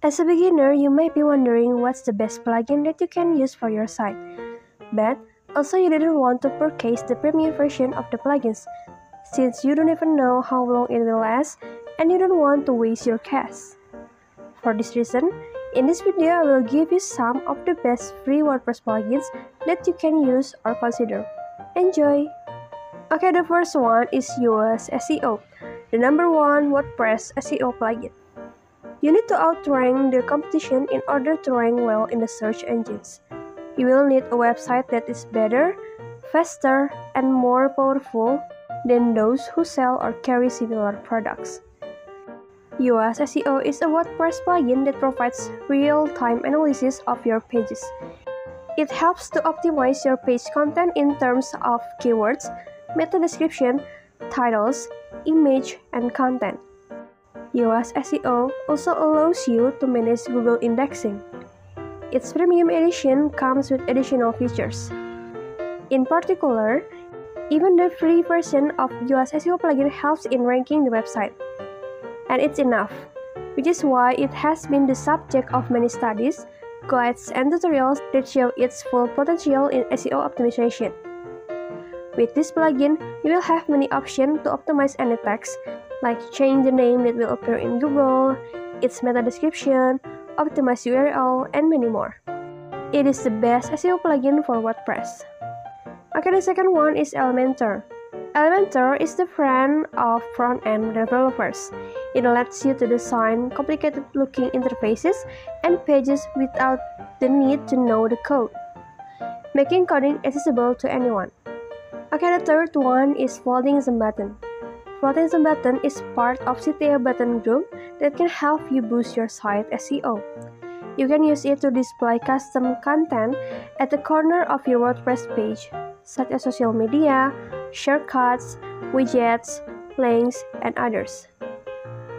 As a beginner, you might be wondering what's the best plugin that you can use for your site. But also you didn't want to purchase the premium version of the plugins, since you don't even know how long it will last and you don't want to waste your cash. For this reason, in this video I will give you some of the best free WordPress plugins that you can use or consider. Enjoy! Okay, the first one is Yoast SEO, the number one WordPress SEO plugin. You need to outrank the competition in order to rank well in the search engines. You will need a website that is better, faster, and more powerful than those who sell or carry similar products. Yoast SEO is a WordPress plugin that provides real-time analysis of your pages. It helps to optimize your page content in terms of keywords, meta description, titles, image, and content. Yoast SEO also allows you to manage Google indexing. Its premium edition comes with additional features. In particular, even the free version of Yoast SEO plugin helps in ranking the website. And it's enough, which is why it has been the subject of many studies, guides, and tutorials that show its full potential in SEO optimization. With this plugin, you will have many options to optimize any text, like change the name that will appear in Google, its meta description, optimize URL, and many more. It is the best SEO plugin for WordPress. Okay, the second one is Elementor. Elementor is the friend of front-end developers. It lets you to design complicated-looking interfaces and pages without the need to know the code, making coding accessible to anyone. Okay, the third one is Floating the Button. Floating the Button is part of CTA Button group that can help you boost your site SEO. You can use it to display custom content at the corner of your WordPress page, such as social media, shortcuts, widgets, links, and others.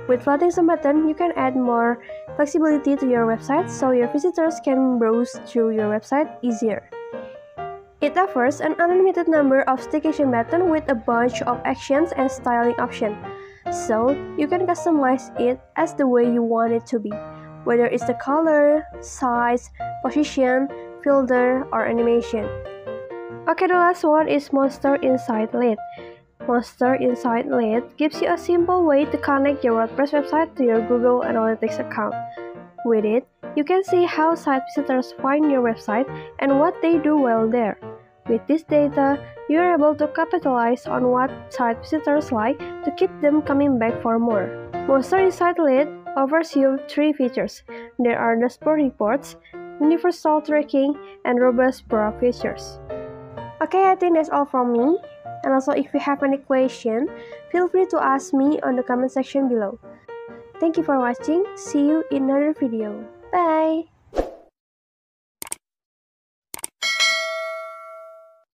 With Floating the Button, you can add more flexibility to your website so your visitors can browse through your website easier. It offers an unlimited number of stigation buttons with a bunch of actions and styling options, so you can customize it as the way you want it to be, whether it's the color, size, position, filter, or animation. Okay, the last one is Monster Insight Lead. Monster Insight Lead gives you a simple way to connect your WordPress website to your Google Analytics account. With it, you can see how site visitors find your website and what they do while there. With this data, you are able to capitalize on what site visitors like to keep them coming back for more. Monster Insight Lead offers you three features. There are dashboard reports, universal tracking, and robust pro features. Okay, I think that's all from me. And also, if you have any question, feel free to ask me on the comment section below. Thank you for watching. See you in another video. Bye!